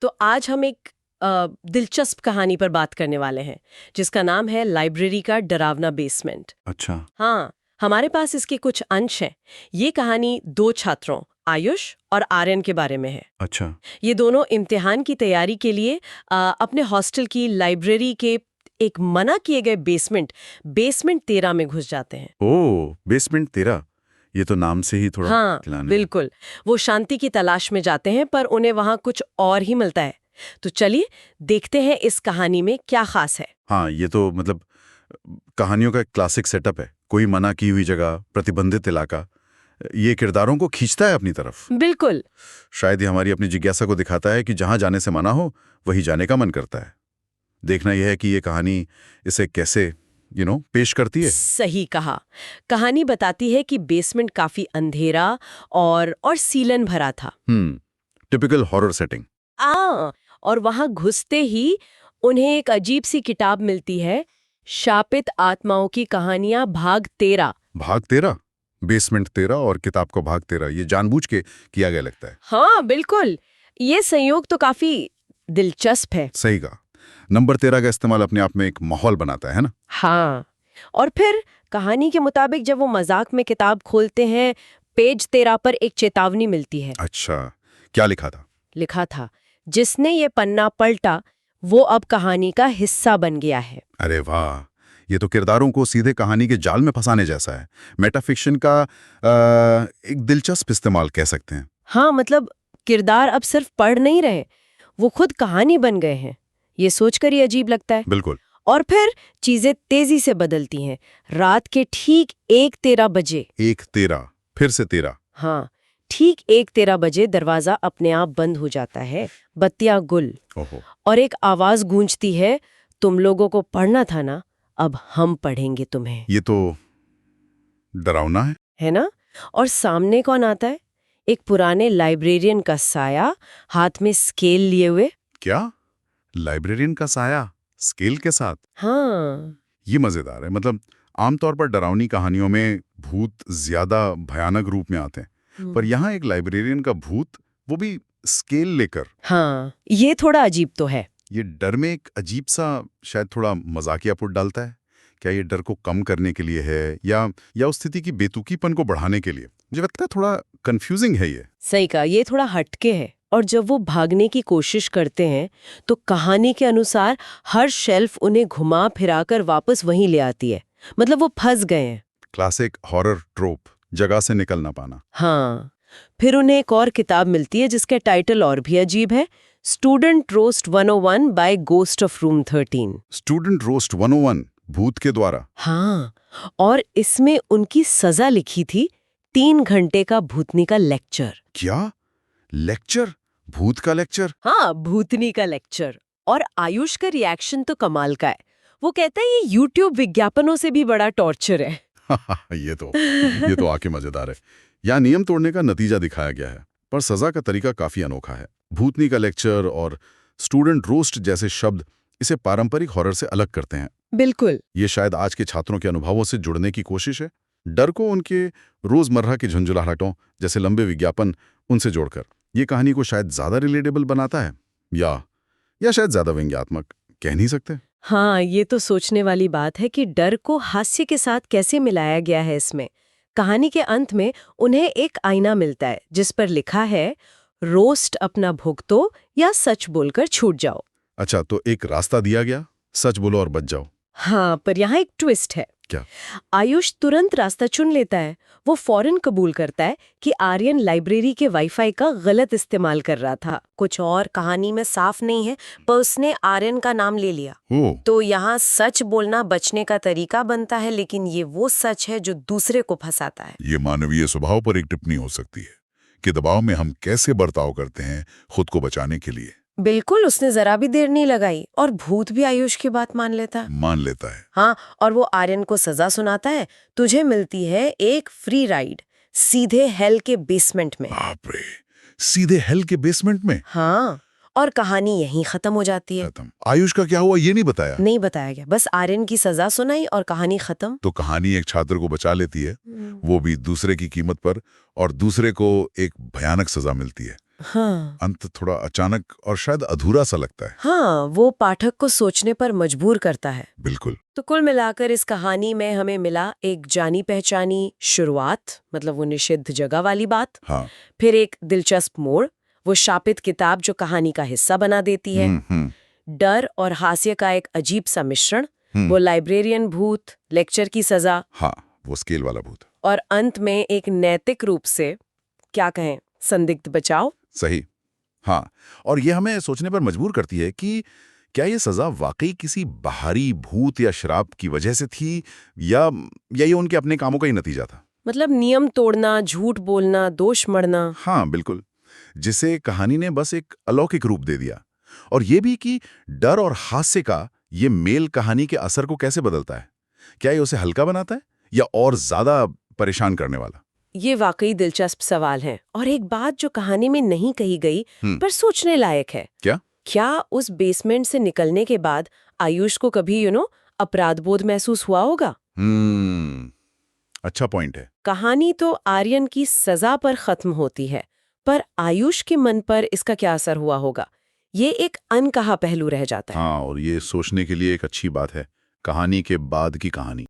तो आज हम एक दिलचस्प कहानी पर बात करने वाले हैं जिसका नाम है लाइब्रेरी का डरावना बेसमेंट। अच्छा। हाँ, हमारे पास इसके कुछ अंश हैं। ये कहानी दो छात्रों आयुष और आर्यन के बारे में है। अच्छा। ये दोनों इम्तिहान की तैयारी के लिए अपने हॉस्टल की लाइब्रेरी के एक मना किए गए बेसमेंट 13 में घुस जाते हैं। ओ, बेसमेंट 13। ये तो नाम से ही थोड़ा हाँ, खिलाने है। बिल्कुल। वो शांति की तलाश में जाते हैं पर उन्हें वहां कुछ और ही मिलता है। तो चलिए देखते हैं इस कहानी में क्या खास है। हाँ, ये तो मतलब कहानियों का एक क्लासिक सेटअप है। कोई मना की हुई जगह, प्रतिबंधित इलाका, ये किरदारों को खींचता है अपनी तरफ। बिल्कुल। शायद ये हमारी अपनी जिज्ञासा को दिखाता है कि जहां जाने से मना हो वहीं जाने का मन करता है। देखना यह है कि ये कहानी इसे कैसे पेश करती है। सही कहा। कहानी बताती है कि बेसमेंट काफी अंधेरा और सीलन भरा था। Typical horror setting. और वहां घुसते ही उन्हें एक अजीब सी किताब मिलती है, शापित आत्माओं की कहानियां भाग 13। भाग 13? बेसमेंट 13 और किताब को भाग 13, ये जानबूझ के किया गया लगता है। हाँ बिल्कुल, ये संयोग तो काफी दिलचस्प है। सही कहा। नंबर 13 का इस्तेमाल अपने आप में एक माहौल बनाता है ना। हाँ, और फिर कहानी के मुताबिक जब वो मजाक में किताब खोलते हैं, पेज 13 पर एक चेतावनी मिलती है। अच्छा, क्या लिखा था? लिखा था, जिसने ये पन्ना पलटा वो अब कहानी का हिस्सा बन गया है। अरे वाह, ये तो किरदारों को सीधे कहानी के जाल में फंसाने जैसा है। मेटाफिक्शन का एक दिलचस्प इस्तेमाल कह सकते हैं। हाँ, मतलब किरदार अब सिर्फ पढ़ नहीं रहे, वो खुद कहानी बन गए हैं। ये सोचकर ही अजीब लगता है। बिल्कुल। और फिर चीजें तेजी से बदलती हैं। रात के ठीक 1:13 बजे 1:13 फिर से 13। हाँ, ठीक 1:13 बजे दरवाजा अपने आप बंद हो जाता है, बत्तियां गुल। ओहो। और एक आवाज गूंजती है, तुम लोगों को पढ़ना था ना, अब हम पढ़ेंगे तुम्हें। ये तो डरावना है ना? और सामने कौन आता है? एक पुराने लाइब्रेरियन का साया, हाथ में स्केल लिए हुए। क्या? लाइब्रेरियन का साया स्केल के साथ? हाँ, ये मजेदार है। मतलब आमतौर पर डरावनी कहानियों में भूत ज्यादा भयानक रूप में आते हैं, पर यहाँ एक लाइब्रेरियन का भूत, वो भी स्केल लेकर। हाँ, ये थोड़ा अजीब तो है। ये डर में एक अजीब सा, शायद थोड़ा मजाकिया पुट डालता है। क्या ये डर को कम करने के लिए है या उस स्थिति की बेतुकीपन को बढ़ाने के लिए? मुझे लगता है थोड़ा कंफ्यूजिंग है ये। सही कहा, ये थोड़ा हटके है। और जब वो भागने की कोशिश करते हैं तो कहानी के अनुसार हर शेल्फ उन्हें घुमा फिराकर वापस वहीं ले आती है। मतलब वो फंस गए हैं। क्लासिक हॉरर ट्रोप, जगह से निकल ना पाना। हाँ, फिर उन्हें एक और किताब मिलती है जिसका टाइटल और भी अजीब है, student roast 101 by ghost of room 13। Student roast 101, भूत के द्वारा। हाँ, और इसमें उनकी सजा लिखी थी, 3 घंटे का भूतनी का लेक्चर। क्या? लेक्चर? भूत का लेक्चर? हाँ, भूतनी का लेक्चर। और आयुष का रिएक्शन तो कमाल का है। वो कहता है ये यूट्यूब विज्ञापनों से भी बड़ा टॉर्चर है। ये तो आके मजेदार है। यहाँ नियम तोड़ने का नतीजा दिखाया गया है, पर सजा का तरीका काफी अनोखा है। भूतनी का लेक्चर और स्टूडेंट रोस्ट जैसे शब्द इसे पारंपरिक हॉरर से अलग करते हैं। बिल्कुल। ये शायद आज के छात्रों के अनुभवों से जुड़ने की कोशिश है, डर को उनके रोजमर्रा की झुंझुलाहटों जैसे लंबे विज्ञापन उनसे जोड़कर। ये कहानी को शायद ज्यादा रिलेटेबल बनाता है, या शायद ज्यादा व्यंग्यात्मक, कह नहीं सकते। हाँ, ये तो सोचने वाली बात है कि डर को हास्य के साथ कैसे मिलाया गया है इसमें। कहानी के अंत में उन्हें एक आईना मिलता है जिस पर लिखा है, रोस्ट अपना भुगतो या सच बोलकर छूट जाओ। अच्छा, तो एक रास्ता दिया गया, सच बोलो और बच जाओ। हाँ, पर यहाँ एक ट्विस्ट है। क्या? आयुष तुरंत रास्ता चुन लेता है। वो फौरन कबूल करता है कि आर्यन लाइब्रेरी के वाईफाई का गलत इस्तेमाल कर रहा था। कुछ और कहानी में साफ नहीं है, पर उसने आर्यन का नाम ले लिया। तो यहाँ सच बोलना बचने का तरीका बनता है, लेकिन ये वो सच है जो दूसरे को फंसाता है। ये मानवीय स्वभाव पर एक टिप्पणी हो सकती है कि दबाव में हम कैसे बर्ताव करते हैं खुद को बचाने के लिए। बिल्कुल, उसने जरा भी देर नहीं लगाई और भूत भी आयुष की बात मान लेता है। हाँ, और वो आर्यन को सजा सुनाता है। तुझे मिलती है एक फ्री राइड सीधे हेल के बेसमेंट में। बाप रे, सीधे हेल के बेसमेंट में? हाँ, और कहानी यहीं खत्म हो जाती है। आयुष का क्या हुआ ये नहीं बताया? नहीं बताया गया, बस आर्यन की सजा सुनाई और कहानी खत्म। तो कहानी एक छात्र को बचा लेती है, वो भी दूसरे की कीमत पर, और दूसरे को एक भयानक सजा मिलती है। हाँ अंत थोड़ा अचानक और शायद अधूरा सा लगता है। हाँ, वो पाठक को सोचने पर मजबूर करता है। बिल्कुल। तो कुल मिलाकर इस कहानी में हमें मिला एक जानी पहचानी शुरुआत, मतलब वो निषिद्ध जगह वाली बात, हाँ। फिर एक दिलचस्प मोड़, वो शापित किताब जो कहानी का हिस्सा बना देती है, डर और हास्य का एक अजीब सा मिश्रण, वो लाइब्रेरियन भूत, लेक्चर की सजा, हाँ, वो स्केल वाला भूत। और अंत में एक नैतिक रूप से क्या कहें, संदिग्ध बचाव। सही। हाँ, और ये हमें सोचने पर मजबूर करती है कि क्या ये सजा वाकई किसी बाहरी भूत या श्राप की वजह से थी या ये उनके अपने कामों का ही नतीजा था। मतलब नियम तोड़ना, झूठ बोलना, दोष मढ़ना। हाँ बिल्कुल, जिसे कहानी ने बस एक अलौकिक रूप दे दिया। और ये भी कि डर और हास्य का ये मेल कहानी के असर को कैसे बदलता है। क्या ये उसे हल्का बनाता है या और ज्यादा परेशान करने वाला। ये वाकई दिलचस्प सवाल है, और एक बात जो कहानी में नहीं कही गई पर सोचने लायक है। क्या उस बेसमेंट से निकलने के बाद आयुष को कभी अपराधबोध महसूस हुआ होगा? अच्छा पॉइंट है। कहानी तो आर्यन की सजा पर खत्म होती है, पर आयुष के मन पर इसका क्या असर हुआ होगा, ये एक अनकहा पहलू रह जाता है। हाँ, और ये सोचने के लिए एक अच्छी बात है, कहानी के बाद की कहानी।